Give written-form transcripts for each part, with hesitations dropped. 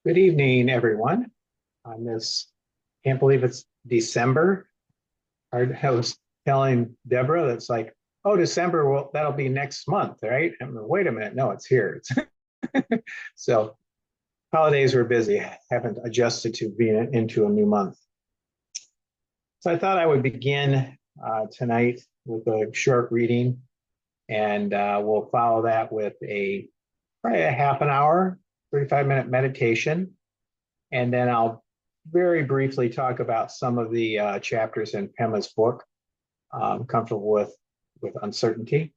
Good evening, everyone. On this, can't believe it's December. I was telling Deborah that's like, oh, December, well, that'll be next month, right? And I'm like, wait a minute, no, it's here. So holidays were busy. Haven't adjusted to being into a new month. So I thought I would begin tonight with a short reading, and we'll follow that with probably a half an hour, 35-minute meditation. And then I'll very briefly talk about some of the chapters in Pema's book, Comfortable with Uncertainty.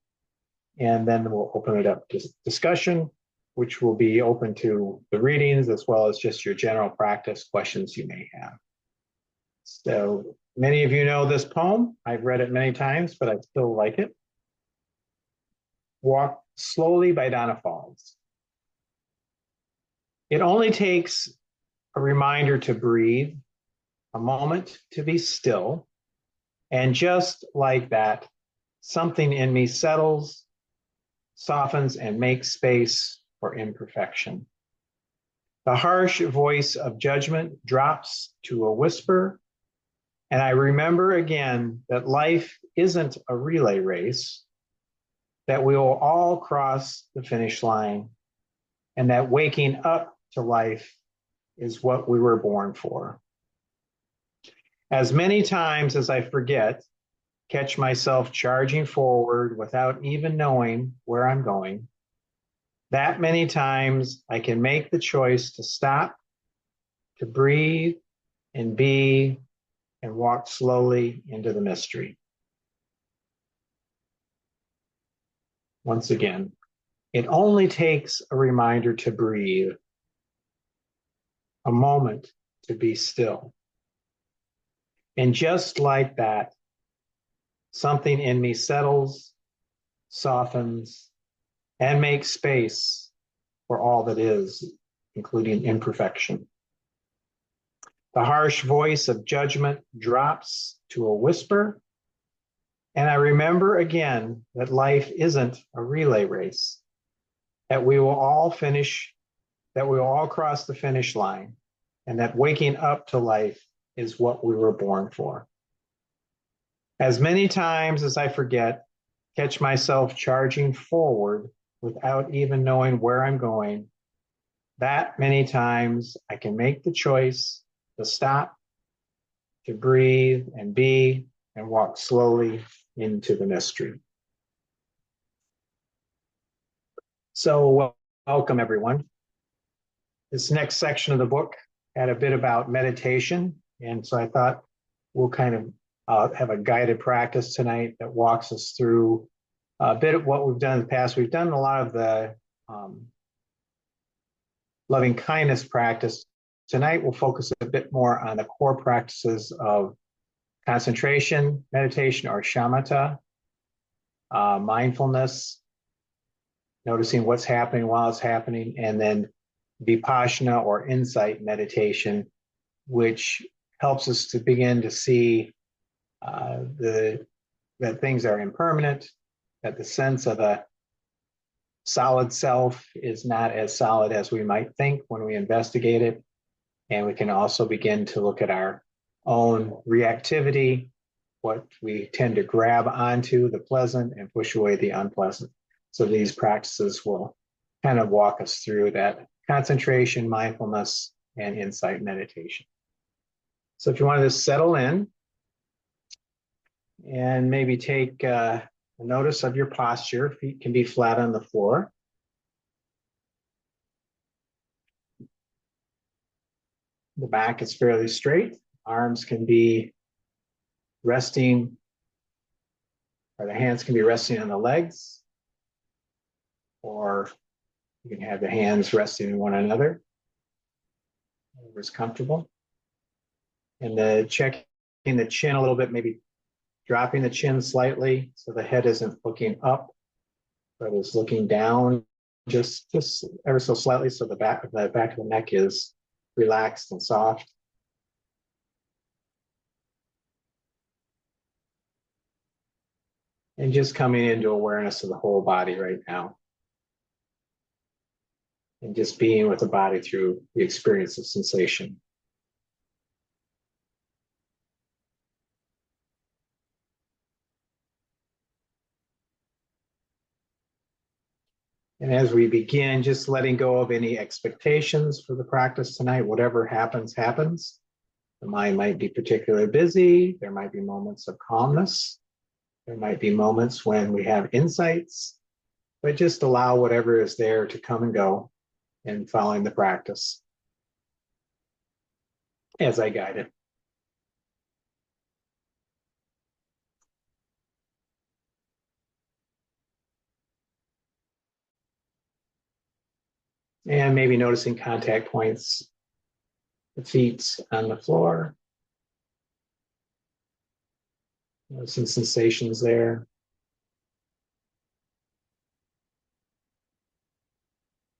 And then we'll open it up to discussion, which will be open to the readings as well as just your general practice questions you may have. So many of you know this poem. I've read it many times, but I still like it. Walk Slowly by Donna Falls. It only takes a reminder to breathe, a moment to be still, and just like that, something in me settles, softens, and makes space for imperfection. The harsh voice of judgment drops to a whisper, and I remember again that life isn't a relay race, that we will all cross the finish line, and that waking up to life is what we were born for. As many times as I forget, catch myself charging forward without even knowing where I'm going, that many times I can make the choice to stop, to breathe and be, and walk slowly into the mystery. Once again, it only takes a reminder to breathe, a moment to be still. And just like that, something in me settles, softens, and makes space for all that is, including imperfection. The harsh voice of judgment drops to a whisper, and I remember again that life isn't a relay race, that we will all cross the finish line, and that waking up to life is what we were born for. As many times as I forget, catch myself charging forward without even knowing where I'm going, that many times I can make the choice to stop, to breathe and be, and walk slowly into the mystery. So welcome, everyone. This next section of the book had a bit about meditation, and so I thought we'll kind of have a guided practice tonight that walks us through a bit of what we've done in the past. We've done a lot of the loving kindness practice. Tonight, we'll focus a bit more on the core practices of concentration, meditation, or shamatha, mindfulness, noticing what's happening while it's happening, and then vipassana or insight meditation, which helps us to begin to see that things are impermanent, that the sense of a solid self is not as solid as we might think when we investigate it. And we can also begin to look at our own reactivity, what we tend to grab onto, the pleasant, and push away the unpleasant. So these practices will kind of walk us through that concentration, mindfulness, and insight meditation. So if you want to settle in and maybe take notice of your posture, feet can be flat on the floor. The back is fairly straight. Arms can be resting, or the hands can be resting on the legs, or you can have the hands resting in one another, whatever's comfortable. And checking the chin a little bit, maybe dropping the chin slightly so the head isn't looking up, but is looking down just ever so slightly, so the back of the neck is relaxed and soft. And just coming into awareness of the whole body right now. and just being with the body through the experience of sensation. And as we begin, just letting go of any expectations for the practice tonight, whatever happens, happens. The mind might be particularly busy. There might be moments of calmness. There might be moments when we have insights, but just allow whatever is there to come and go in following the practice as I guide it. And maybe noticing contact points, the feet on the floor, some sensations there.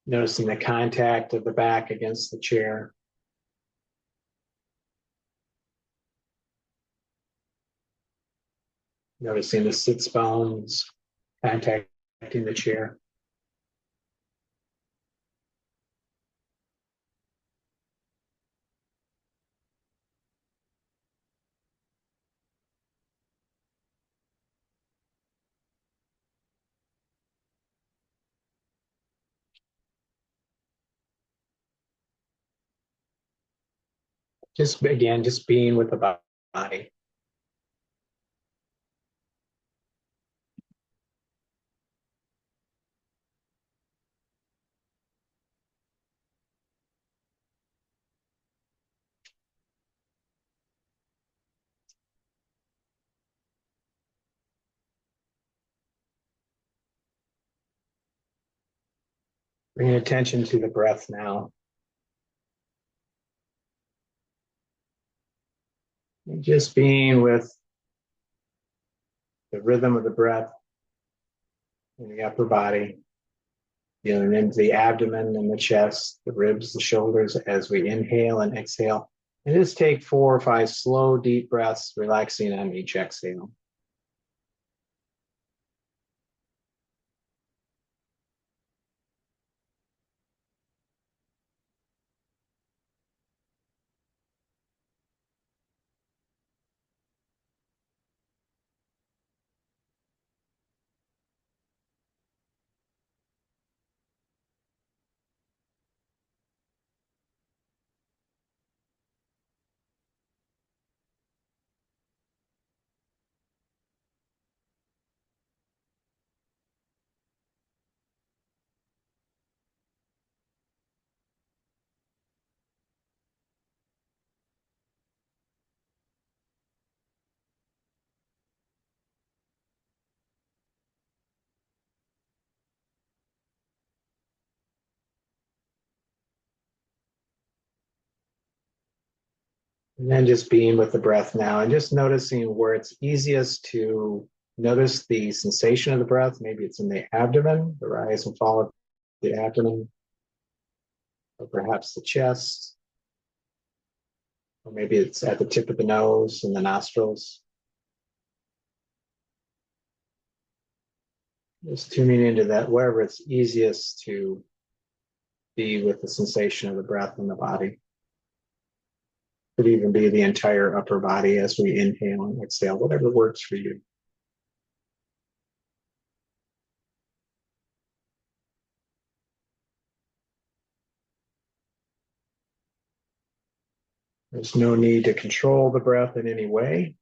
Noticing the contact of the back against the chair. Noticing the sits bones contacting the chair. Just again, just being with the body. Bringing attention to the breath now. And just being with the rhythm of the breath in the upper body, feeling into the abdomen and the chest, the ribs, the shoulders as we inhale and exhale. And just take 4 or 5 slow, deep breaths, relaxing on each exhale. And then just being with the breath now and just noticing where it's easiest to notice the sensation of the breath. Maybe it's in the abdomen, the rise and fall of the abdomen, or perhaps the chest, or maybe it's at the tip of the nose and the nostrils. Just tuning into that, wherever it's easiest to be with the sensation of the breath in the body. Could even be the entire upper body as we inhale and exhale, whatever works for you. There's no need to control the breath in any way.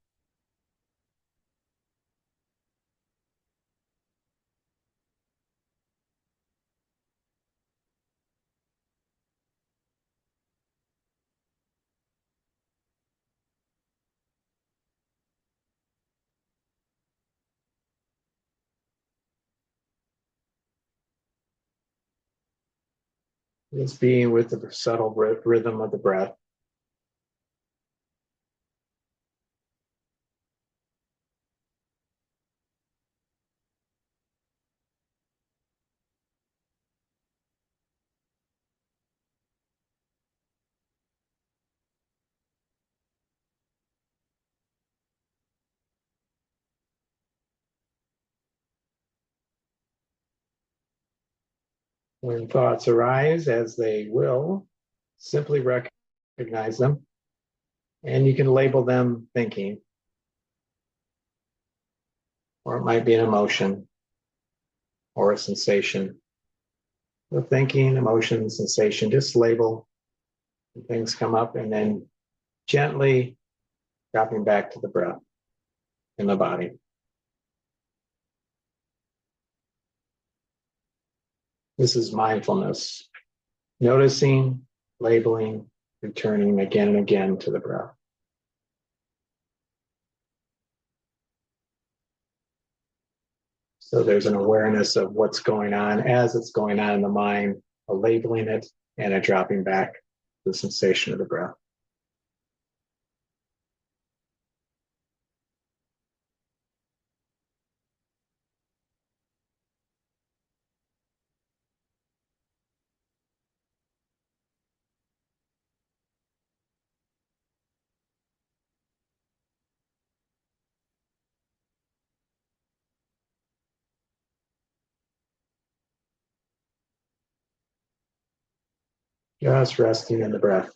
Just being with the subtle rhythm of the breath. When thoughts arise, as they will, simply recognize them, and you can label them thinking, or it might be an emotion or a sensation. The thinking, emotion, sensation, just label when things come up and then gently dropping back to the breath in the body. This is mindfulness, noticing, labeling, returning again and again to the breath. So there's an awareness of what's going on as it's going on in the mind, a labeling it, and a dropping back to the sensation of the breath. Just resting in the breath.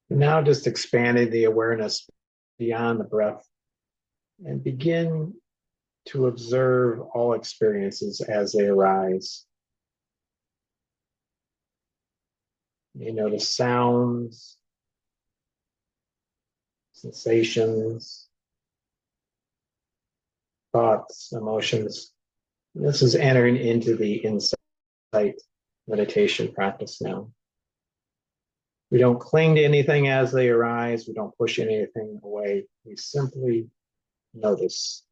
And now just expanding the awareness beyond the breath and begin to observe all experiences as they arise. You notice sounds, sensations, thoughts, emotions. This is entering into the insight meditation practice now. We don't cling to anything as they arise. We don't push anything away. We simply notice.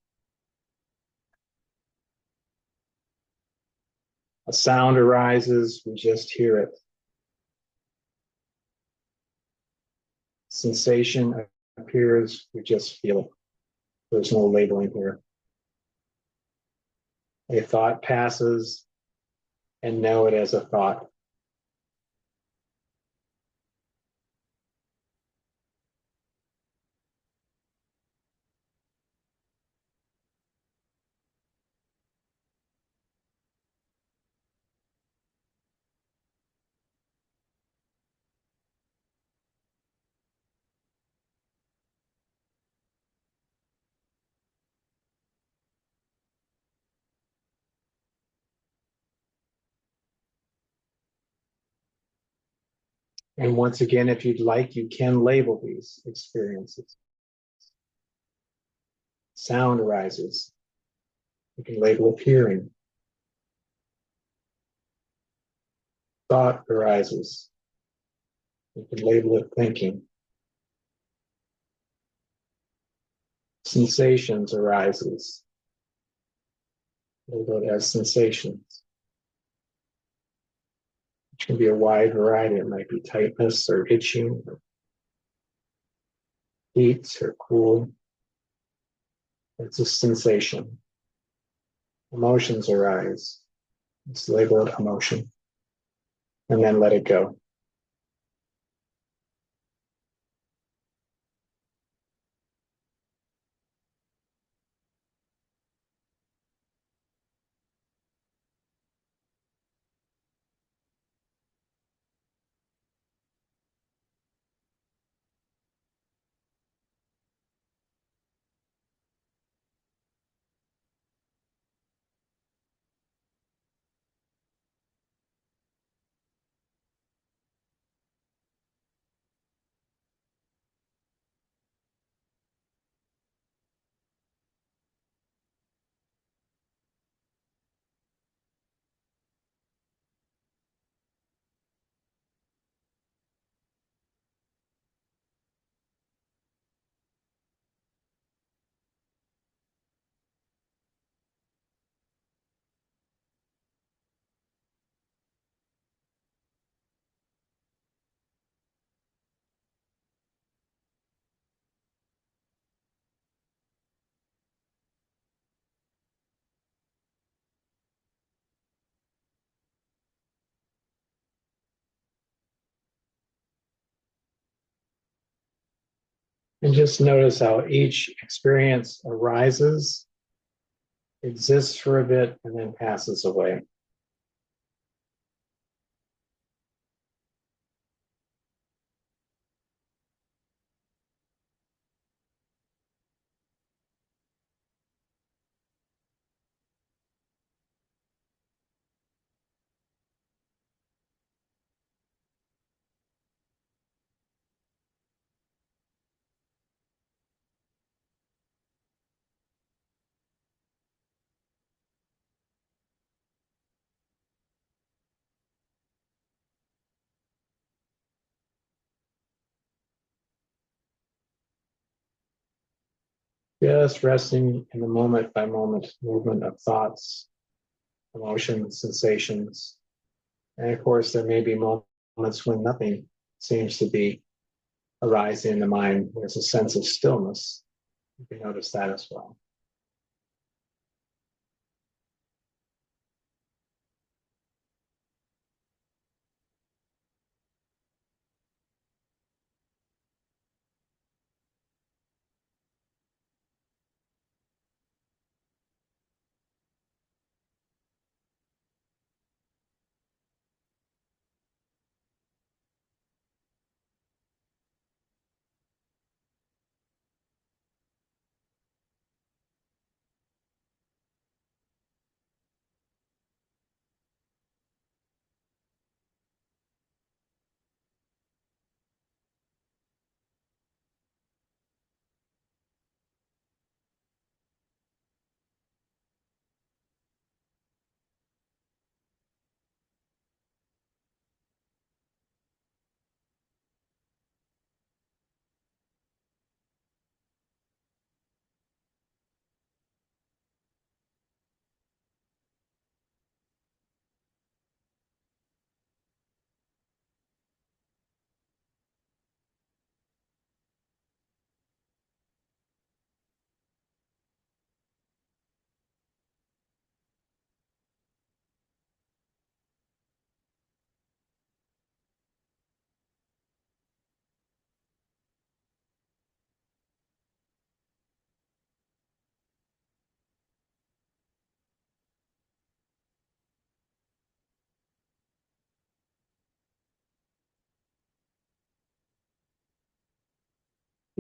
A sound arises, we just hear it. Sensation appears, we just feel it. There's no labeling here. A thought passes, and know it as a thought. And once again, if you'd like, you can label these experiences. Sound arises. You can label it hearing. Thought arises. You can label it thinking. Sensations arises. Label it as sensations, which can be a wide variety. It might be tightness or itching, or heat or cool. It's a sensation. Emotions arise. Let's label it emotion. And then let it go. And just notice how each experience arises, exists for a bit, and then passes away. Just resting in the moment by moment movement of thoughts, emotions, sensations. And of course, there may be moments when nothing seems to be arising in the mind. There's a sense of stillness. You can notice that as well.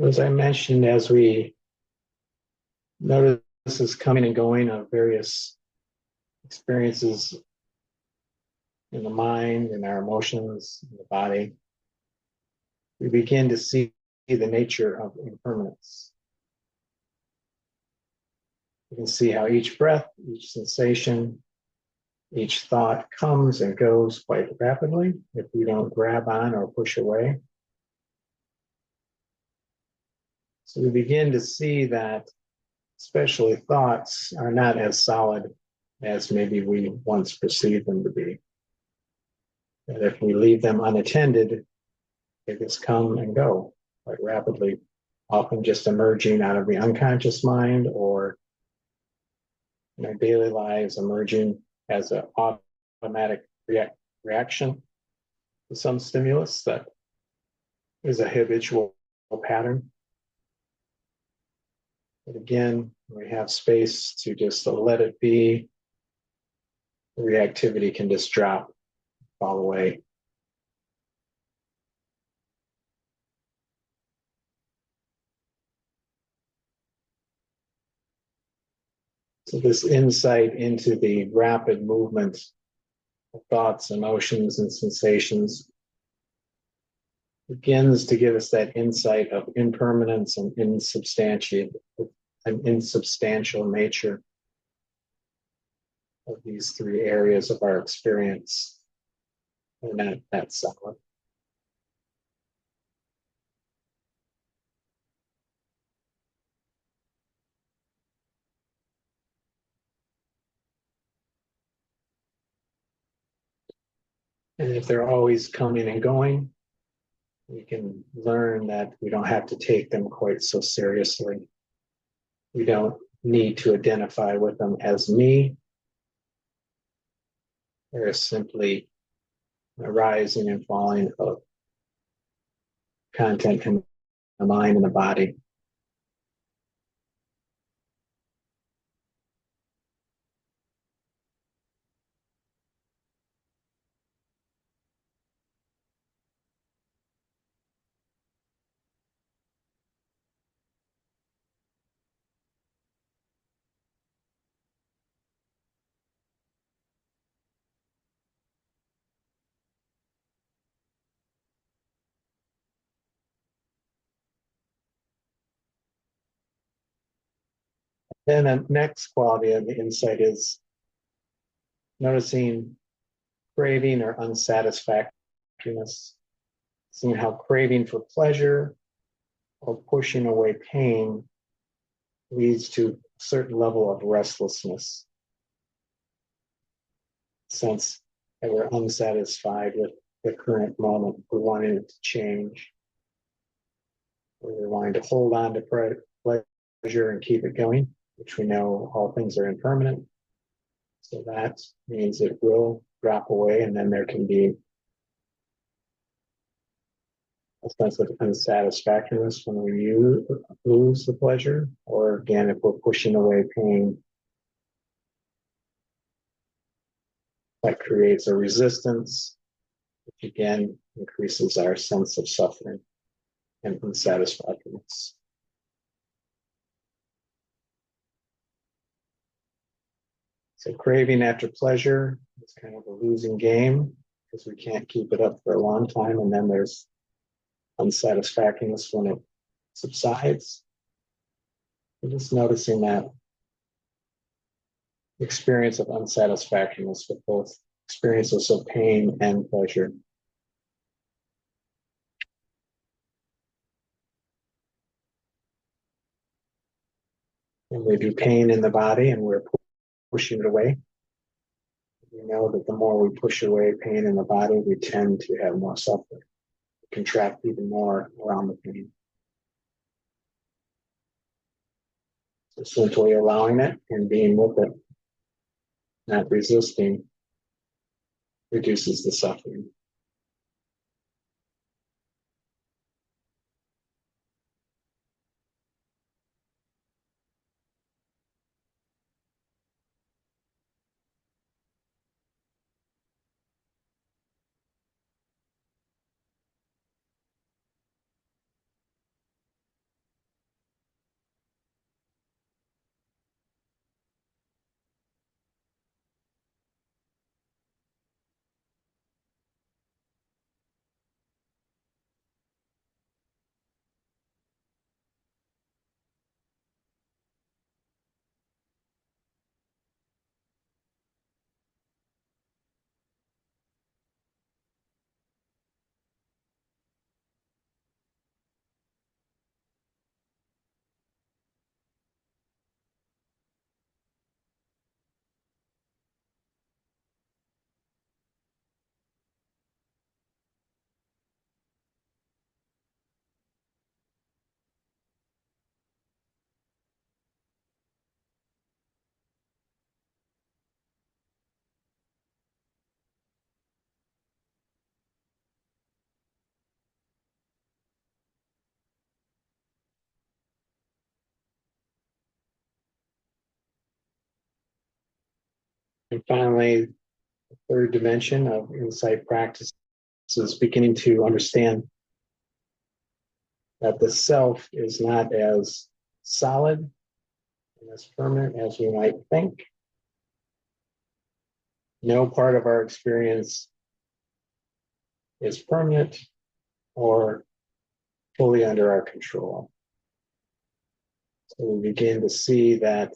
As I mentioned, as we notice this coming and going of various experiences in the mind, in our emotions, in the body, we begin to see the nature of impermanence. You can see how each breath, each sensation, each thought comes and goes quite rapidly if we don't grab on or push away. So we begin to see that especially thoughts are not as solid as maybe we once perceived them to be. That if we leave them unattended, they just come and go quite rapidly, often just emerging out of the unconscious mind or in our daily lives, emerging as an automatic reaction to some stimulus that is a habitual pattern. But again, we have space to just let it be. The reactivity can just drop, fall away. So this insight into the rapid movement of thoughts, emotions, and sensations begins to give us that insight of impermanence and insubstantial nature of these three areas of our experience. They're not that solid. And if they're always coming and going, we can learn that we don't have to take them quite so seriously. We don't need to identify with them as me. They're simply a rising and falling of content the mind and the body. Then the next quality of the insight is noticing craving or unsatisfactoriness, seeing how craving for pleasure or pushing away pain leads to a certain level of restlessness, sense that we're unsatisfied with the current moment. We're wanting it to change. We're wanting to hold on to pleasure and keep it going, which we know all things are impermanent. So that means it will drop away, and then there can be a sense of unsatisfactoriness when we lose the pleasure, or again, if we're pushing away pain, that creates a resistance, which again increases our sense of suffering and unsatisfactoriness. So craving after pleasure is kind of a losing game because we can't keep it up for a long time, and then there's unsatisfactoriness when it subsides. We're just noticing that experience of unsatisfactoriness with both experiences of pain and pleasure. And we do pain in the body and we're pushing it away. We know that the more we push away pain in the body, we tend to have more suffering, contract even more around the pain. So simply allowing it and being with it, not resisting, reduces the suffering. And finally, the third dimension of insight practice is beginning to understand that the self is not as solid and as permanent as we might think. No part of our experience is permanent or fully under our control. So we begin to see that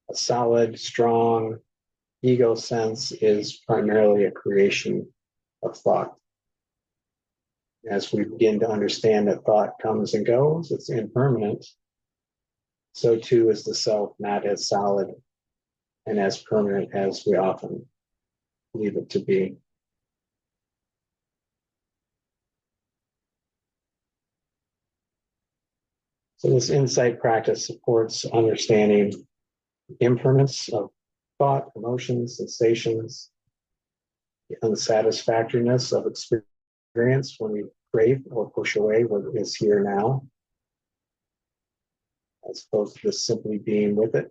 a solid, strong ego sense is primarily a creation of thought. As we begin to understand that thought comes and goes, it's impermanent, so too is the self not as solid and as permanent as we often believe it to be. So this insight practice supports understanding the impermanence of thought, emotions, sensations, the unsatisfactoriness of experience when we crave or push away what is here now, as opposed to just simply being with it.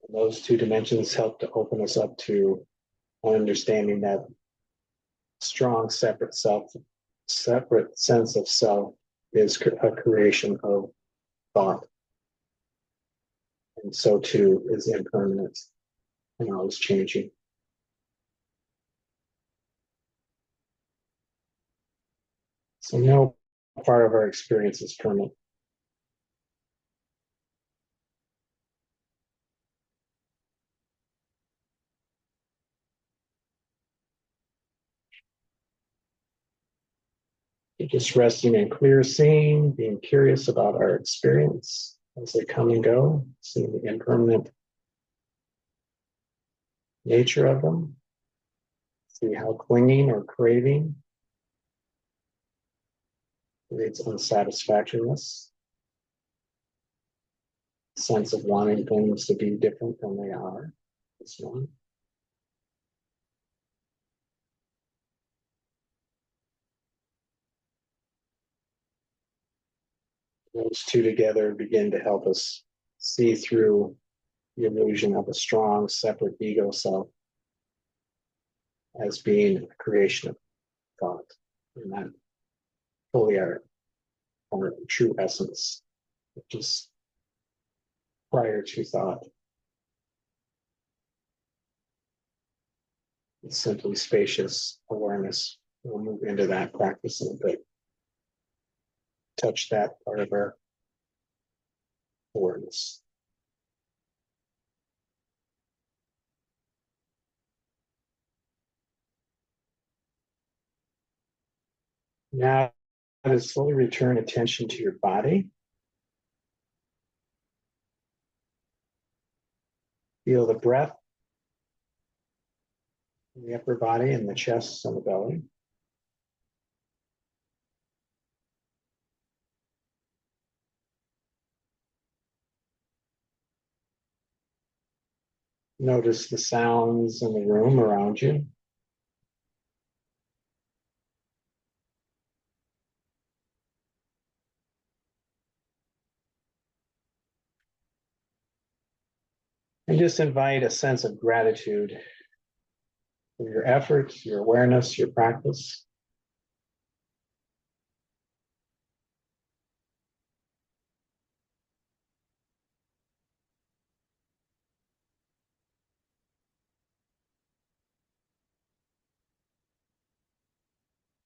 And those two dimensions help to open us up to an understanding that strong separate sense of self is a creation of thought. And so too is impermanent and always changing. So no part of our experience is permanent. Just resting in clear seeing, being curious about our experience as they come and go, seeing the impermanent nature of them, see how clinging or craving creates unsatisfactoriness, sense of wanting things to be different than they are. This one. Those two together begin to help us see through the illusion of a strong, separate ego self as being a creation of thought, and not fully our true essence, which is prior to thought. It's simply spacious awareness. We'll move into that practice in a bit. Touch that part of our awareness. Now, to slowly return attention to your body. Feel the breath in the upper body and the chest and the belly. Notice the sounds in the room around you. And just invite a sense of gratitude for your efforts, your awareness, your practice.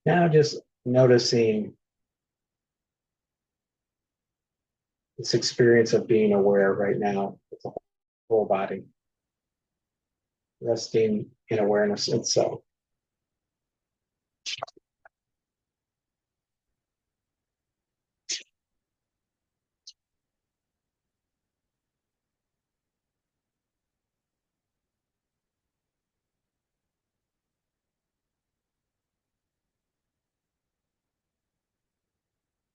Now just noticing this experience of being aware right now with the whole body, resting in awareness itself.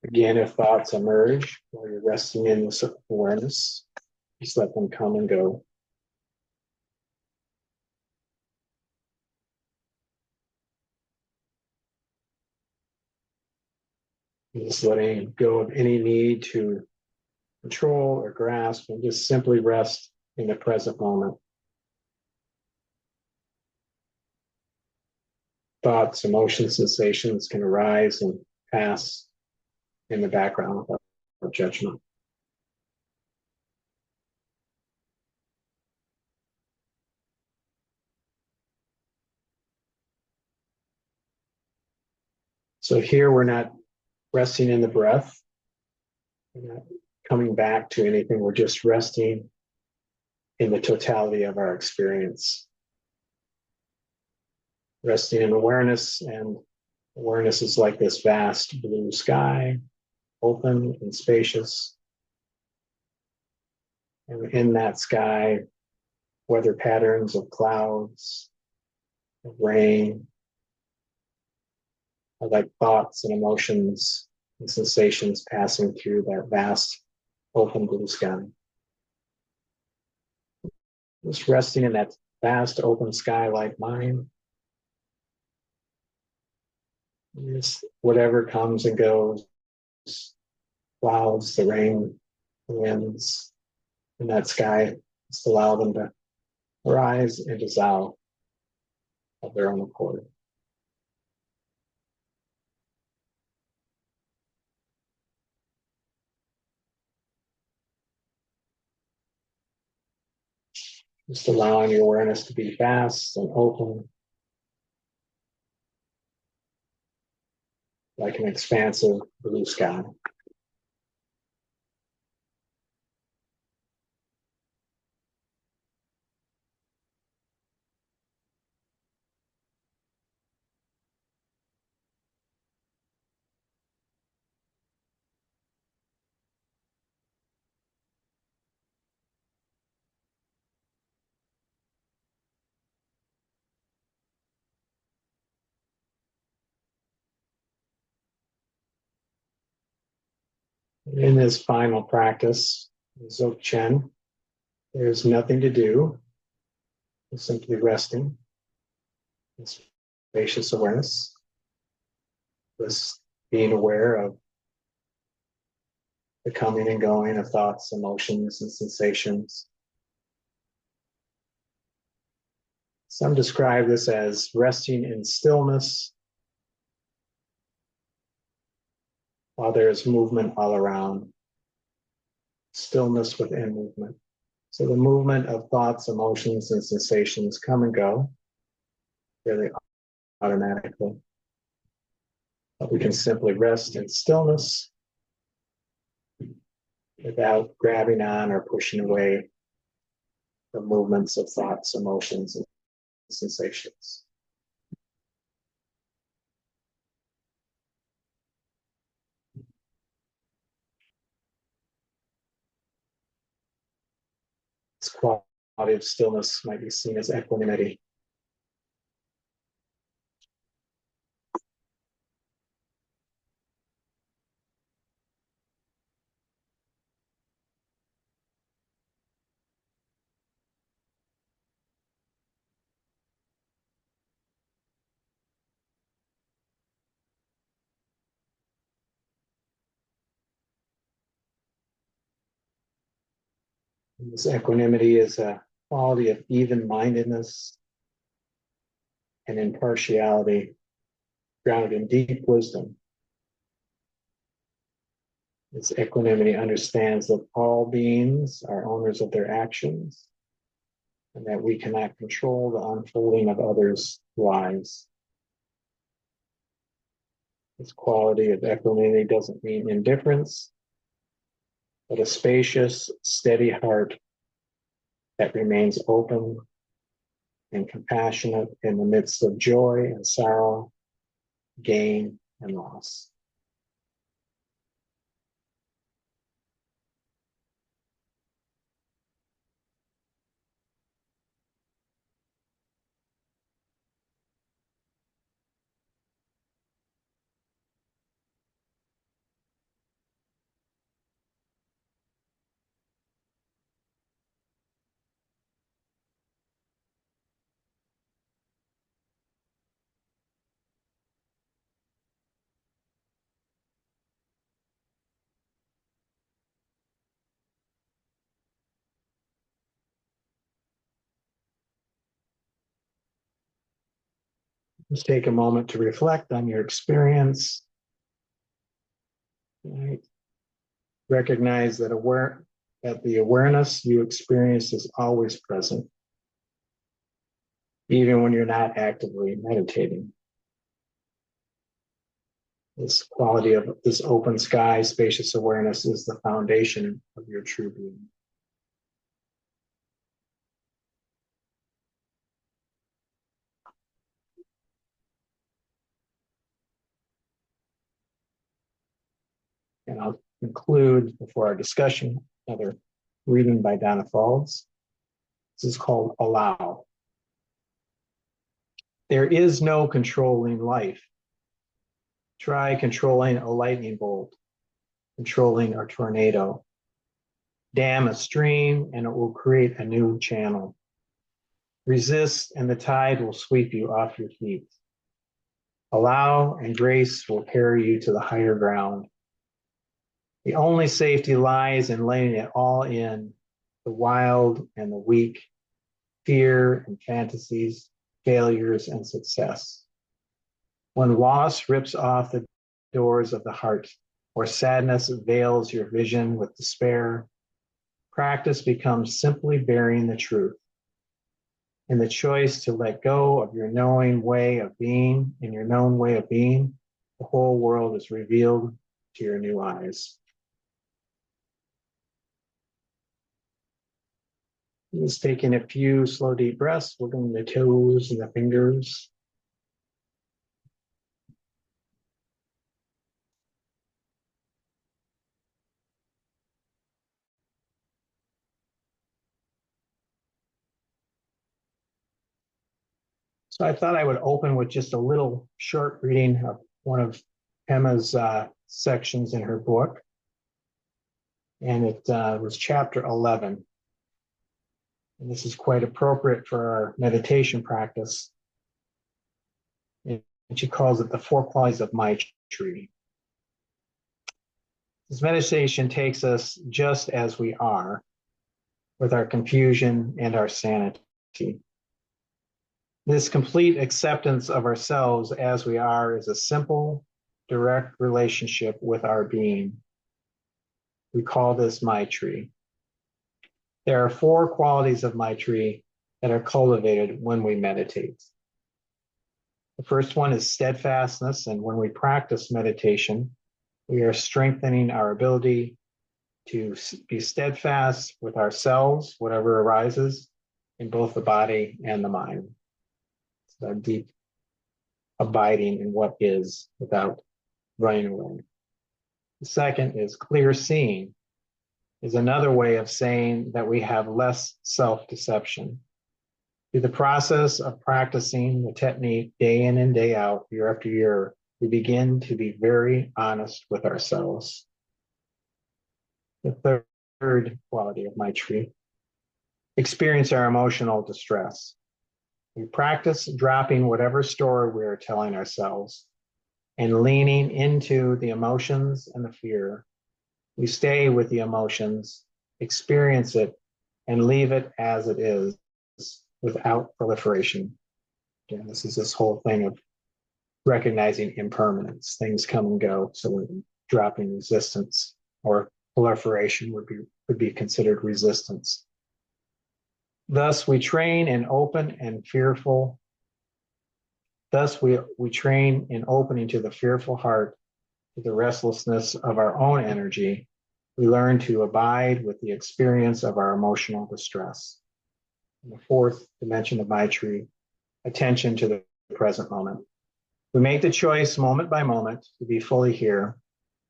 Again, if thoughts emerge while you're resting in this awareness, just let them come and go. Just letting go of any need to control or grasp, and just simply rest in the present moment. Thoughts, emotions, sensations can arise and pass in the background of judgment. So here we're not resting in the breath. We're not coming back to anything. We're just resting in the totality of our experience. Resting in awareness, and awareness is like this vast blue sky, open and spacious. And in that sky, weather patterns of clouds, of rain, are like thoughts and emotions and sensations passing through that vast open blue sky. Just resting in that vast open sky like mine. Just whatever comes and goes, clouds, the rain, the winds in that sky, just allow them to rise and dissolve of their own accord. Just allowing your awareness to be vast and open, like an expansive blue sky. In this final practice, Dzogchen, there's nothing to do, it's simply resting, it's spacious awareness, this being aware of the coming and going of thoughts, emotions, and sensations. Some describe this as resting in stillness while there is movement all around, stillness within movement. So the movement of thoughts, emotions, and sensations come and go really automatically. But we can simply rest in stillness without grabbing on or pushing away the movements of thoughts, emotions, and sensations. This quality of stillness might be seen as equanimity. And this equanimity is a quality of even-mindedness and impartiality grounded in deep wisdom. This equanimity understands that all beings are owners of their actions and that we cannot control the unfolding of others' lives. This quality of equanimity doesn't mean indifference, but a spacious, steady heart that remains open and compassionate in the midst of joy and sorrow, gain and loss. Just take a moment to reflect on your experience. Right? Recognize that the awareness you experience is always present, even when you're not actively meditating. This quality of this open sky, spacious awareness is the foundation of your true being. And I'll conclude before our discussion another reading by Donna Falls. This is called Allow. There is no controlling life. Try controlling a lightning bolt, controlling a tornado. Dam a stream and it will create a new channel. Resist and the tide will sweep you off your feet. Allow and grace will carry you to the higher ground. The only safety lies in letting it all in, the wild and the weak, fear and fantasies, failures and success. When loss rips off the doors of the heart, or sadness veils your vision with despair, practice becomes simply bearing the truth. In the choice to let go of your knowing way of being, in your known way of being, the whole world is revealed to your new eyes. Just taking a few slow, deep breaths, wiggling the toes and the fingers. So I thought I would open with just a little short reading of one of Emma's sections in her book. And it was chapter 11. And this is quite appropriate for our meditation practice. And she calls it the 4 qualities of my tree. This meditation takes us just as we are, with our confusion and our sanity. This complete acceptance of ourselves as we are is a simple, direct relationship with our being. We call this my tree. There are 4 qualities of my tree that are cultivated when we meditate. The first one is steadfastness, and when we practice meditation, we are strengthening our ability to be steadfast with ourselves, whatever arises, in both the body and the mind. It's a deep abiding in what is without running away. The second is clear seeing, is another way of saying that we have less self-deception. Through the process of practicing the technique day in and day out, year after year, we begin to be very honest with ourselves. The third quality of my tree, experience our emotional distress. We practice dropping whatever story we are telling ourselves and leaning into the emotions and the fear. We stay with the emotions, experience it, and leave it as it is without proliferation. Again, this is this whole thing of recognizing impermanence. Things come and go, so dropping resistance or proliferation would be considered resistance. Thus, we train in open and fearful. Thus, we train in opening to the fearful heart, to the restlessness of our own energy. We learn to abide with the experience of our emotional distress. And the fourth dimension of my tree, attention to the present moment. We make the choice moment by moment to be fully here.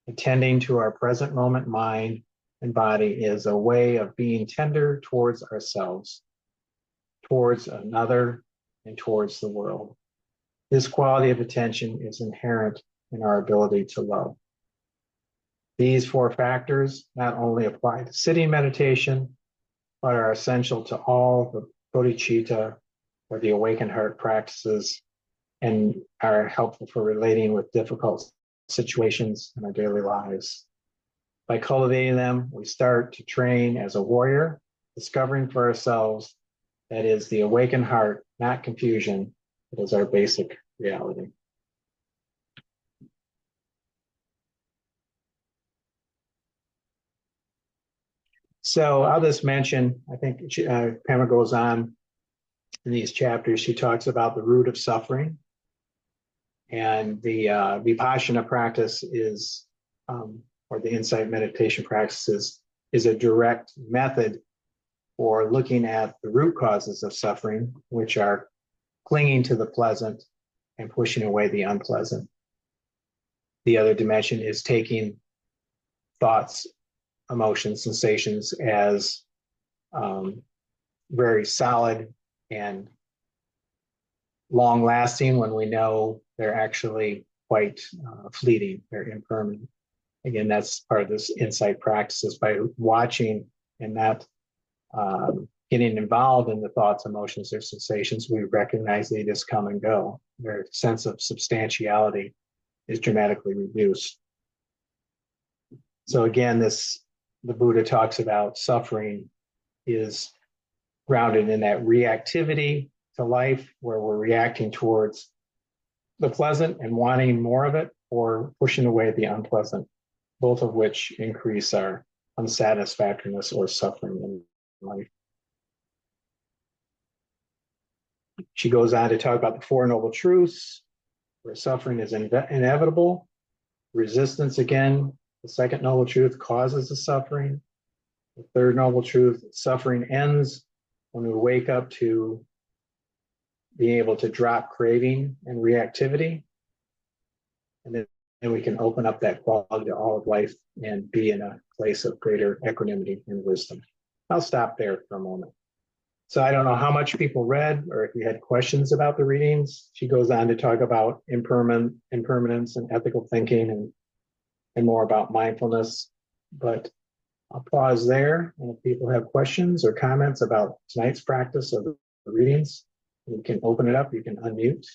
Attending to our present moment mind and body is a way of being tender towards ourselves, towards another, and towards the world. This quality of attention is inherent in our ability to love. These 4 factors not only apply to sitting meditation, but are essential to all the bodhicitta or the awakened heart practices and are helpful for relating with difficult situations in our daily lives. By cultivating them, we start to train as a warrior, discovering for ourselves that is the awakened heart, not confusion, that is our basic reality. So I'll just mention, I think Pema goes on in these chapters, she talks about the root of suffering. And the Vipassana practice is, or the insight meditation practices, is a direct method for looking at the root causes of suffering, which are clinging to the pleasant and pushing away the unpleasant. The other dimension is taking thoughts, emotions, sensations as very solid and long lasting when we know they're actually quite fleeting, they're impermanent. Again, that's part of this insight practices by watching and not getting involved in the thoughts, emotions, or sensations, we recognize they just come and go. Their sense of substantiality is dramatically reduced. So again, the Buddha talks about suffering is grounded in that reactivity to life, where we're reacting towards the pleasant and wanting more of it, or pushing away the unpleasant, both of which increase our unsatisfactoriness or suffering in life. She goes on to talk about the Four Noble Truths, where suffering is inevitable. Resistance, again, the second noble truth, causes the suffering. The third noble truth, suffering ends when we wake up to being able to drop craving and reactivity. And then we can open up that quality to all of life and be in a place of greater equanimity and wisdom. I'll stop there for a moment. So I don't know how much people read or if you had questions about the readings. She goes on to talk about impermanence and ethical thinking and more about mindfulness. But I'll pause there. And if people have questions or comments about tonight's practice of the readings, you can open it up. You can unmute.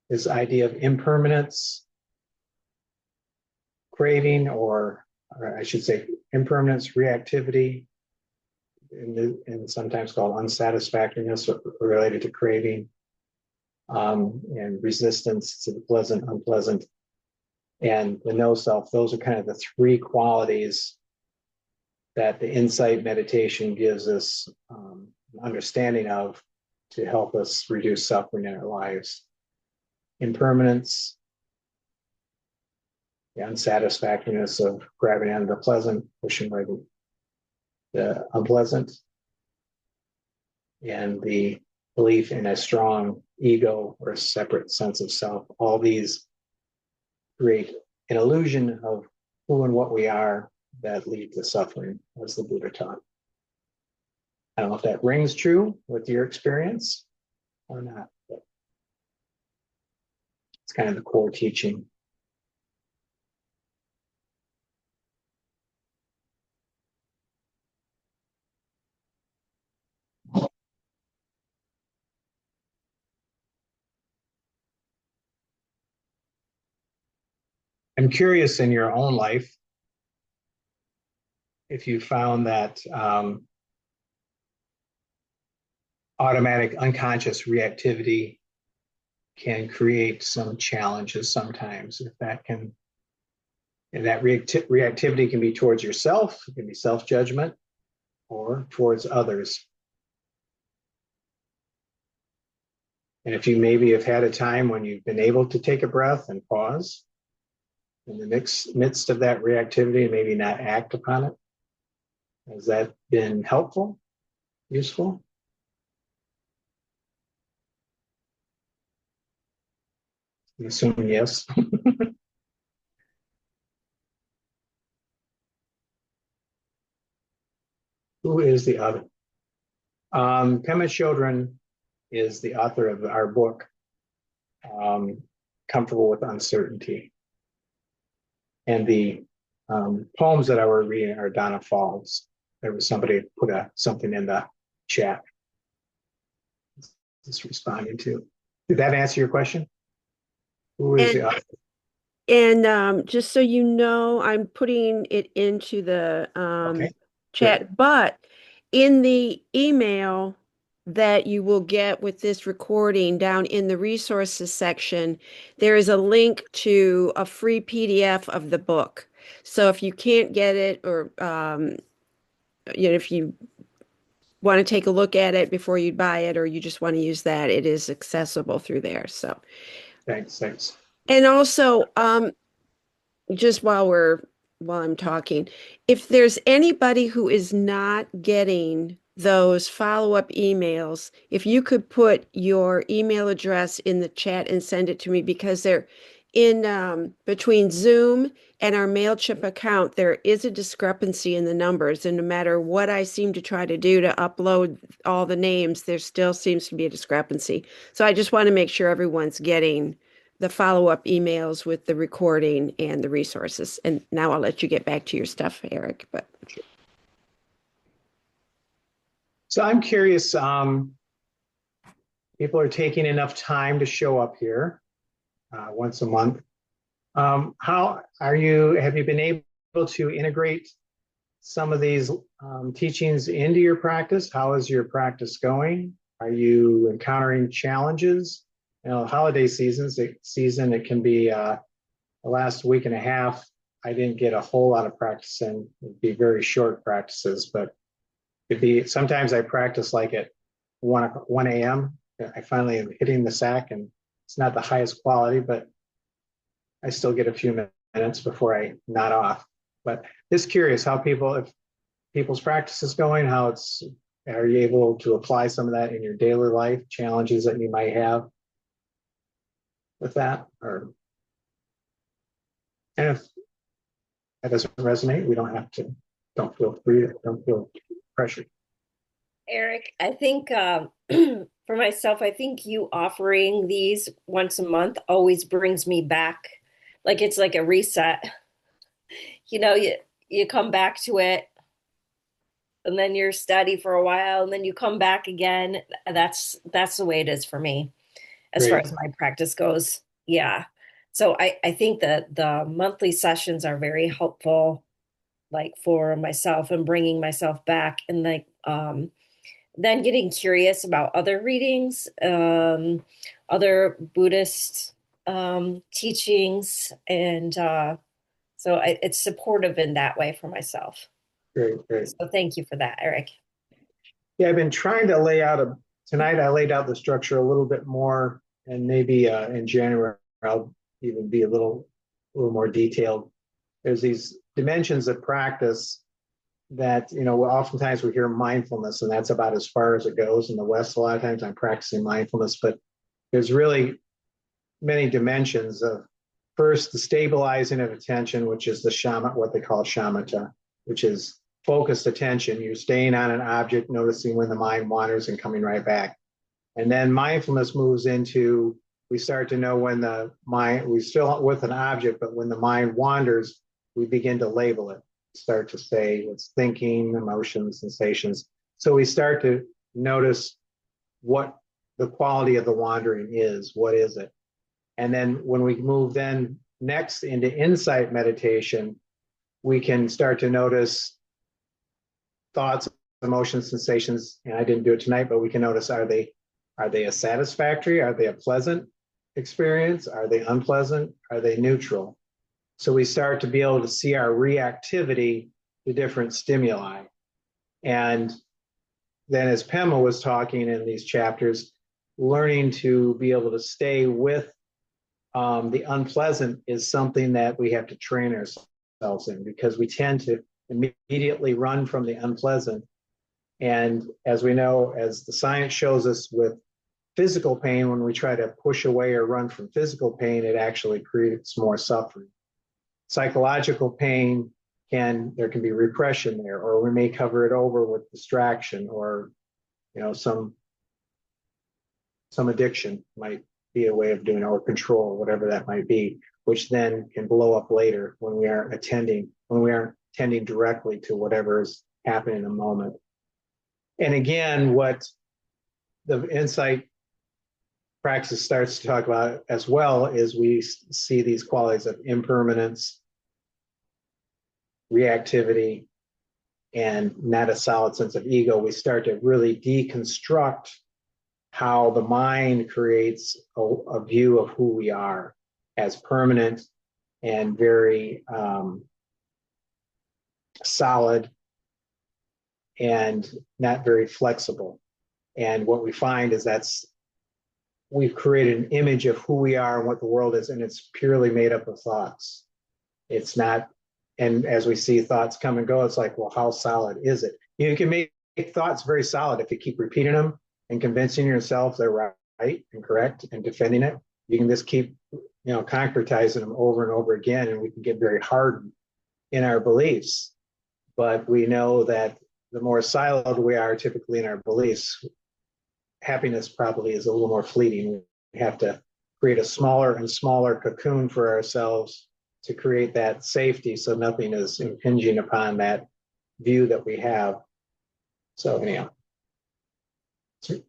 This idea of impermanence, craving, or I should say impermanence, reactivity, and sometimes called unsatisfactoriness related to craving, and resistance to the pleasant, unpleasant, and the no self. Those are kind of the three qualities that the insight meditation gives us an understanding of to help us reduce suffering in our lives. Impermanence, the unsatisfactoriness of grabbing onto the pleasant, pushing away the unpleasant, and the belief in a strong ego or a separate sense of self. All these create an illusion of who and what we are that lead to suffering, as the Buddha taught. I don't know if that rings true with your experience or not, but it's kind of the core teaching. I'm curious in your own life if you found that automatic unconscious reactivity can create some challenges sometimes. If that can, and that reactivity can be towards yourself, it can be self-judgment, or towards others. And if you maybe have had a time when you've been able to take a breath and pause in the midst of that reactivity and maybe not act upon it, has that been helpful, useful? I assume yes. Who is the other? Pema Chodron is the author of our book, Comfortable with Uncertainty. And the poems that I were reading are Donna Falls. There was somebody put something in the chat. Just responding to. Did that answer your question? Who is the author? And just so you know, I'm putting it into the Okay, chat, good. but in the email that you will get with this recording down in the resources section, there is a link to a free PDF of the book. So if you can't get it, or if you want to take a look at it before you buy it, or you just want to use that, it is accessible through there. So, Thanks. and also, just while I'm talking, if there's anybody who is not getting those follow-up emails, if you could put your email address in the chat and send it to me, because they're in between Zoom and our MailChimp account, there is a discrepancy in the numbers, and no matter what I seem to try to do to upload all the names, there still seems to be a discrepancy. So I just want to make sure everyone's getting the follow-up emails with the recording and the resources. And now I'll let you get back to your stuff, Eric. But So I'm curious, people are taking enough time to show up here once a month. How are you, have you been able to integrate some of these teachings into your practice? How is your practice going? Are you encountering challenges? Holiday season, it can be the last week and a half. I didn't get a whole lot of practice in. It'd be very short practices, but it'd be sometimes I practice like at 1 a.m. I finally am hitting the sack, and it's not the highest quality, but I still get a few minutes before I nod off. But just curious how if people's practice is going, are you able to apply some of that in your daily life, challenges that you might have with that? And if that doesn't resonate, we don't have to, don't feel pressured. Eric, I think for myself, I think you offering these once a month always brings me back. Like it's like a reset. You know, you come back to it and then you're steady for a while and then you come back again. That's the way it is for me as far Great, as my practice goes. Yeah. So I think that the monthly sessions are very helpful, like for myself and bringing myself back and like then getting curious about other readings, other Buddhist teachings, and so it's supportive in that way for myself. great, great. So thank you for that, Eric. Yeah, I've been trying to tonight I laid out the structure a little bit more, and maybe in January I'll even be little more detailed. There's these dimensions of practice that, oftentimes we hear mindfulness, and that's about as far as it goes in the West. A lot of times I'm practicing mindfulness, but there's really many dimensions of first the stabilizing of attention, which is what they call shamatha, which is focused attention. You're staying on an object, noticing when the mind wanders and coming right back. And then mindfulness moves into, we start to know when the mind, we still with an object, but when the mind wanders, we begin to label it, start to say it's thinking, emotions, sensations. So we start to notice what the quality of the wandering is. What is it? And then when we move then next into insight meditation, we can start to notice thoughts, emotions, sensations. And I didn't do it tonight, but we can notice, are they a satisfactory? Are they a pleasant experience? Are they unpleasant? Are they neutral? So we start to be able to see our reactivity to different stimuli. And then as Pema was talking in these chapters, learning to be able to stay with the unpleasant is something that we have to train ourselves in, because we tend to immediately run from the unpleasant. And as we know, as the science shows us with physical pain, when we try to push away or run from physical pain, it actually creates more suffering. Psychological pain there can be repression there, or we may cover it over with distraction, or some addiction might be a way of doing it, or control, whatever that might be, which then can blow up later when we aren't attending directly to whatever is happening in the moment. And again, what the insight practice starts to talk about as well is we see these qualities of impermanence, reactivity, and not a solid sense of ego. We start to really deconstruct how the mind creates a view of who we are as permanent and very solid and not very flexible. And what we find is we've created an image of who we are and what the world is, and it's purely made up of thoughts. It's not, and as we see thoughts come and go, it's like, well, how solid is it? You can make thoughts very solid if you keep repeating them and convincing yourself they're right and correct and defending it. You can just keep, concretizing them over and over again, and we can get very hardened in our beliefs. But we know that the more siloed we are typically in our beliefs, happiness probably is a little more fleeting. We have to create a smaller and smaller cocoon for ourselves to create that safety, so nothing is impinging upon that view that we have. So anyhow, It's an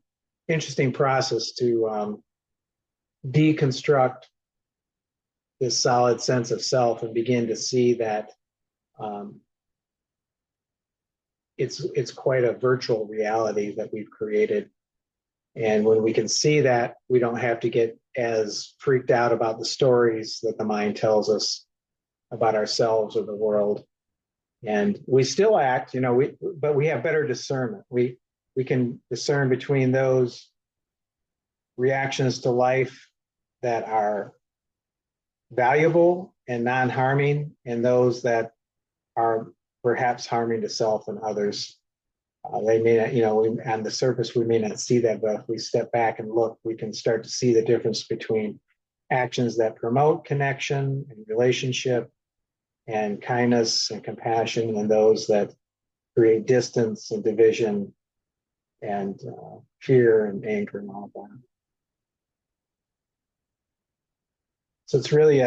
interesting process to deconstruct this solid sense of self and begin to see that um, it's quite a virtual reality that we've created. And when we can see that, we don't have to get as freaked out about the stories that the mind tells us about ourselves or the world. And we still act, but we have better discernment. We can discern between those reactions to life that are valuable and non-harming, and those that are perhaps harming to self and others. They may not, on the surface, we may not see that, but if we step back and look, we can start to see the difference between actions that promote connection and relationship and kindness and compassion, and those that create distance and division and fear and anger and all of that. So it's really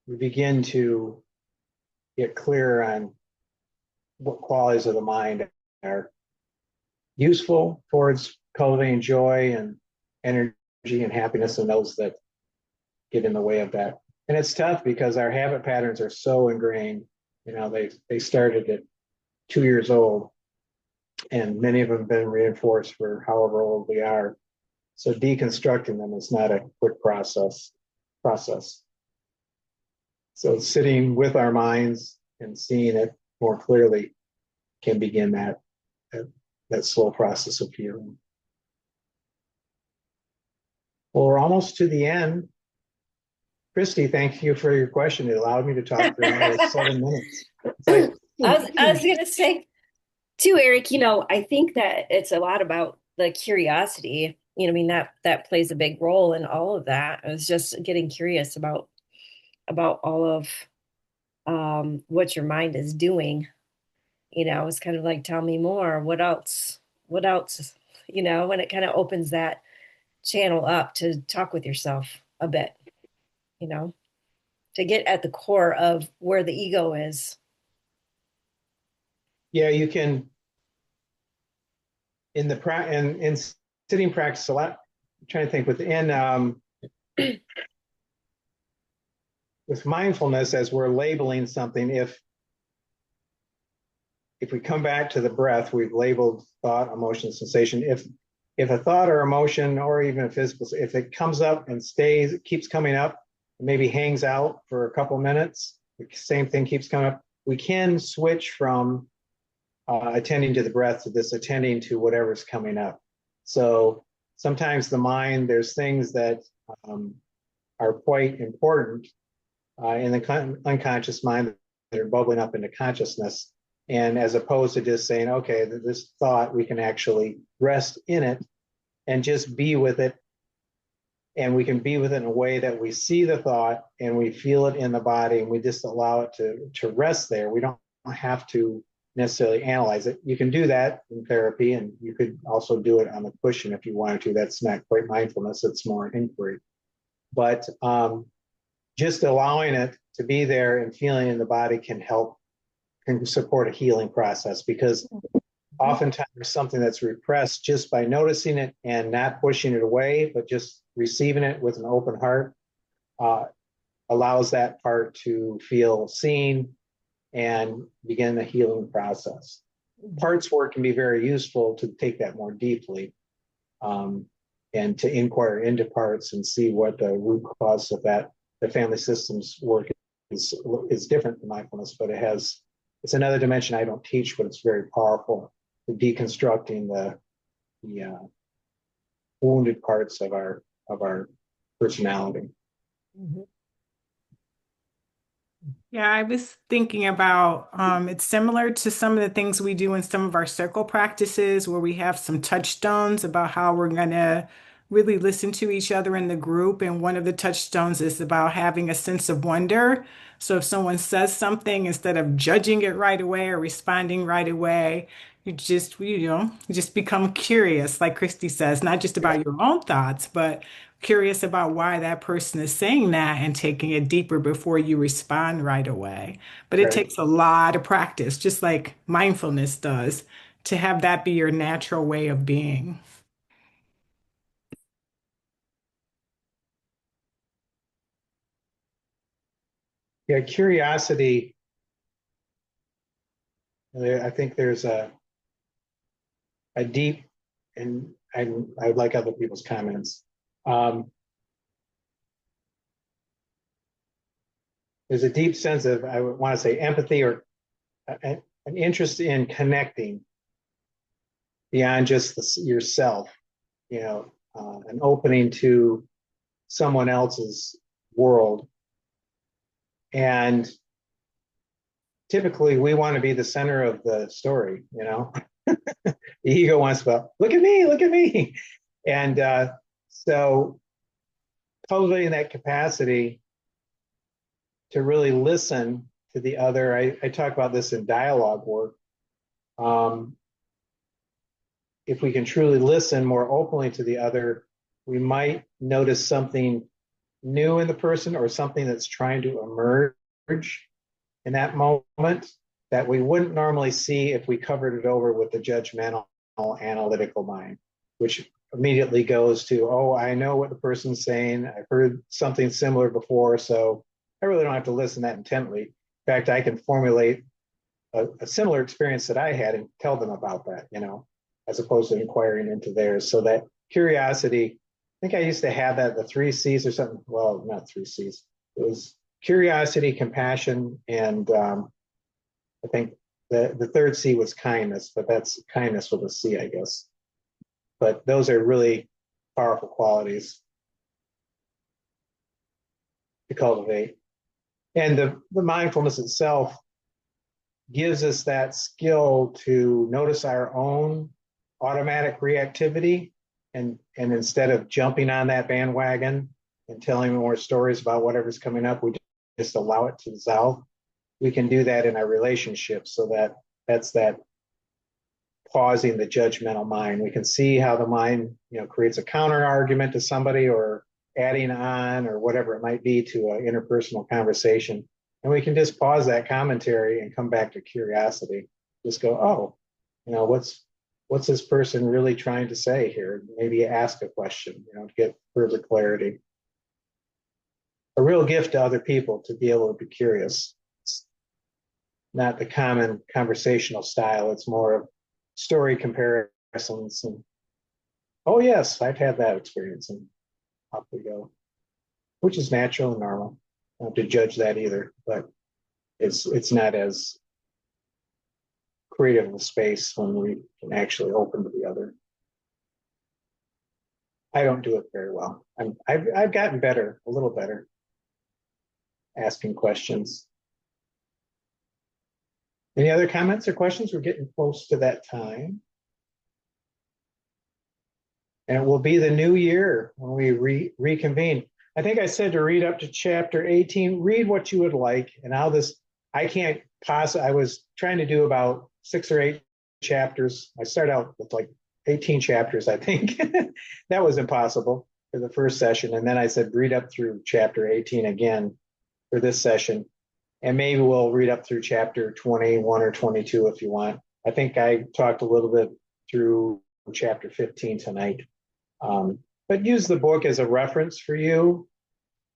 we begin to get clear on what qualities of the mind are useful towards cultivating joy and energy and happiness, and those that get in the way of that. And it's tough because our habit patterns are so ingrained. They started at 2 years old, and many of them have been reinforced for however old we are. So deconstructing them is not a quick process. So sitting with our minds and seeing it more clearly can begin that slow process of healing. Well, we're almost to the end. Christy, thank you for your question. It allowed me to talk for another 7 minutes. It's like, I was gonna say too, Eric, I think that it's a lot about the curiosity. I mean, that plays a big role in all of that. I was just getting curious about all of what your mind is doing. It's kind of like, tell me more. What else? What else? When it kind of opens that channel up to talk with yourself a bit, you know, to get at the core of where the ego is. yeah, you can in sitting practice a lot. I'm trying to think within with mindfulness, as we're labeling something, if we come back to the breath, we've labeled thought, emotion, sensation. If a thought or emotion or even a physical, if it comes up and stays, it keeps coming up, maybe hangs out for a couple minutes, the same thing keeps coming up, we can switch from attending to the breath to this attending to whatever's coming up. So sometimes the mind, there's things that are quite important in the unconscious mind that are bubbling up into consciousness. And as opposed to just saying, okay, this thought, we can actually rest in it and just be with it. And we can be with it in a way that we see the thought and we feel it in the body, and we just allow it to rest there. We don't have to necessarily analyze it. You can do that in therapy, and you could also do it on the cushion if you wanted to. That's not quite mindfulness, it's more inquiry. But just allowing it to be there and feeling in the body can support a healing process, because oftentimes something that's repressed, just by noticing it and not pushing it away, but just receiving it with an open heart, allows that part to feel seen and begin the healing process. Parts work can be very useful to take that more deeply, and to inquire into parts and see what the root cause of that. The family systems work is different than mindfulness, but it's another dimension I don't teach, but it's very powerful to deconstructing the wounded parts of our personality. Mm-hmm. Yeah, I was thinking about it's similar to some of the things we do in some of our circle practices where we have some touchstones about how we're going to really listen to each other in the group. And one of the touchstones is about having a sense of wonder. So if someone says something, instead of judging it right away or responding right away, you just become curious, like Christy says, not just about your own thoughts, but curious about why that person is saying that and taking it deeper before you respond right away. But it Right. takes a lot of practice, just like mindfulness does, to have that be your natural way of being. Yeah, curiosity. I think there's a deep, and I would like other people's comments. There's a deep sense of, I would want to say, empathy or an interest in connecting beyond just yourself, an opening to someone else's world. And typically we want to be the center of the story, the ego wants to go, look at me. And so cultivating that capacity to really listen to the other. I talk about this in dialogue work. If we can truly listen more openly to the other, we might notice something new in the person or something that's trying to emerge in that moment that we wouldn't normally see if we covered it over with the judgmental, analytical mind, which immediately goes to, oh, I know what the person's saying. I've heard something similar before, so I really don't have to listen that intently. In fact, I can formulate a similar experience that I had and tell them about that, as opposed to inquiring into theirs. So that curiosity, I think I used to have that, the 3 C's or something. Well, not 3 C's. It was curiosity, compassion, and I think the third C was kindness, but that's kindness with a C, I guess. But those are really powerful qualities to cultivate. And the mindfulness itself gives us that skill to notice our own automatic reactivity. And instead of jumping on that bandwagon and telling more stories about whatever's coming up, we just allow it to dissolve. We can do that in our relationships, so that's that pausing the judgmental mind. We can see how the mind, creates a counter argument to somebody or adding on or whatever it might be to an interpersonal conversation. And we can just pause that commentary and come back to curiosity. Just go, oh, what's this person really trying to say here? Maybe ask a question, to get further clarity. A real gift to other people to be able to be curious. It's not the common conversational style. It's more of story comparisons and, oh yes, I've had that experience, and off we go, which is natural and normal. I don't have to judge that either, but it's not as creative a space when we can actually open to the other. I don't do it very well. I've gotten better, a little better, asking questions. Any other comments or questions? We're getting close to that time. And it will be the new year when we reconvene. I think I said to read up to chapter 18, read what you would like. And I can't possibly, I was trying to do about 6 or 8 chapters. I started out with like 18 chapters, I think. That was impossible for the first session. And then I said, read up through chapter 18 again for this session. And maybe we'll read up through chapter 21 or 22 if you want. I think I talked a little bit through chapter 15 tonight. But use the book as a reference for you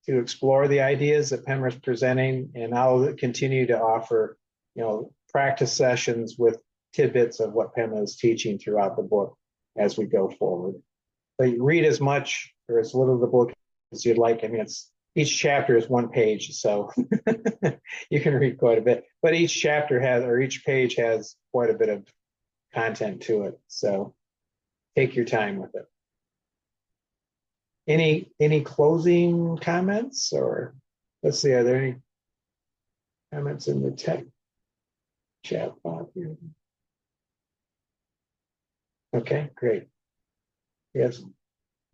to explore the ideas that Pember's presenting, and I'll continue to offer, practice sessions with tidbits of what Pema is teaching throughout the book as we go forward. But read as much or as little of the book as you'd like. I mean, each chapter is 1 page, so you can read quite a bit. But each page has quite a bit of content to it. So take your time with it. Any closing comments, or let's see, are there any comments in the chat box here? Okay, great. Yes,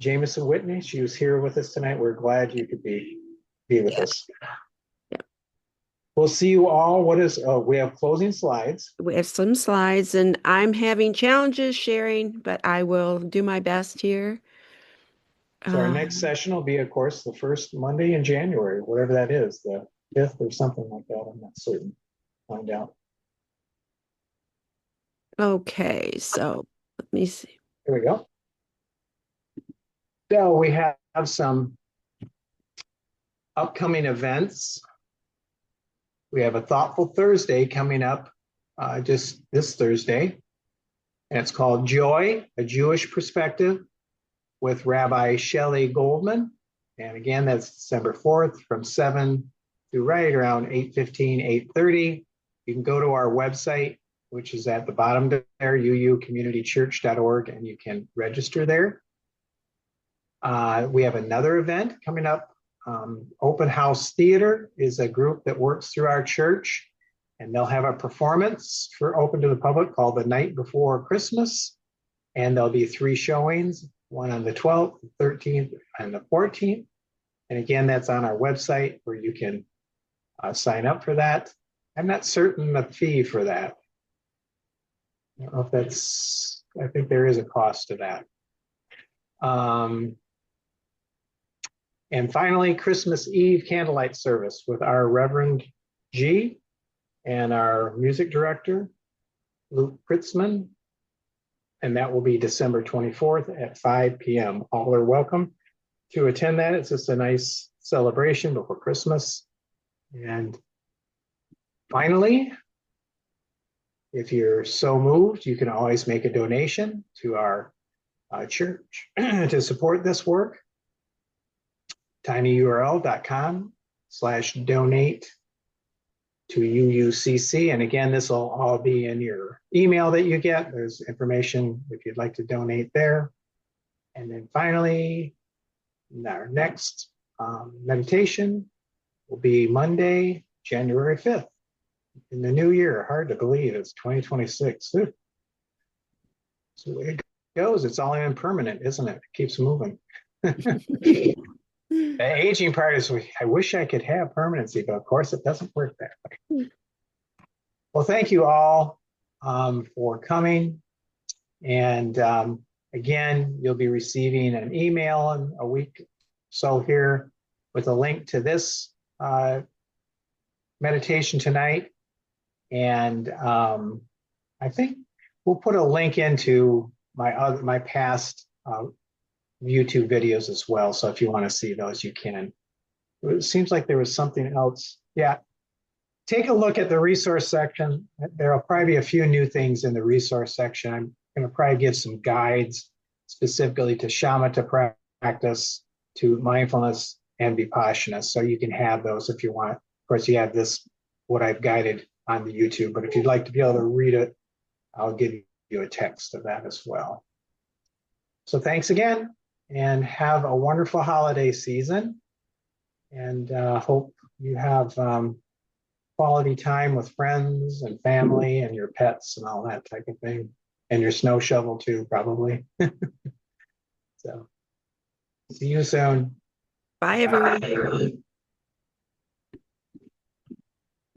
Jameson Whitney, she was here with us tonight. We're glad you could be with us. Yeah. We'll see you all. We have closing slides. We have some slides, and I'm having challenges sharing, but I will do my best here. So our next session will be, of course, the first Monday in January, whatever that is, the 5th or something like that. I'm not certain. Find out. Okay, so let me see. Here we go. So we have some upcoming events. We have a Thoughtful Thursday coming up just this Thursday. And it's called Joy, a Jewish Perspective with Rabbi Shelley Goldman. And again, that's December 4th from 7 to right around 8:15, 8:30. You can go to our website, which is at the bottom there, uucommunitychurch.org, and you can register there. We have another event coming up. Open House Theater is a group that works through our church, and they'll have a performance for open to the public called The Night Before Christmas. And there'll be 3 showings, one on the 12th, 13th, and the 14th. And again, that's on our website where you can sign up for that. I'm not certain the fee for that. I don't know if that's, I think there is a cost to that. And finally, Christmas Eve candlelight service with our Reverend G and our music director, Luke Pritzman. And that will be December 24th at 5 p.m. All are welcome to attend that. It's just a nice celebration before Christmas. And finally, if you're so moved, you can always make a donation to our church to support this work. tinyurl.com/donate to UUCC. And again, this will all be in your email that you get. There's information if you'd like to donate there. And then finally, our next meditation will be Monday, January 5th. In the new year, hard to believe it's 2026. So it goes, it's all impermanent, isn't it? It keeps moving. The aging part is, I wish I could have permanency, but of course it doesn't work that way. Well, thank you all for coming. And again, you'll be receiving an email in a week so here with a link to this meditation tonight. And I think we'll put a link into my past YouTube videos as well. So if you want to see those, you can. It seems like there was something else. Yeah. Take a look at the resource section. There'll probably be a few new things in the resource section. I'm going to probably give some guides specifically to shamatha practice, to mindfulness and vipassana. So you can have those if you want. Of course, you have this, what I've guided on the YouTube, but if you'd like to be able to read it, I'll give you a text of that as well. So thanks again, and have a wonderful holiday season. And hope you have quality time with friends and family and your pets and all that type of thing. And your snow shovel too, probably. So see you soon. Bye, everyone.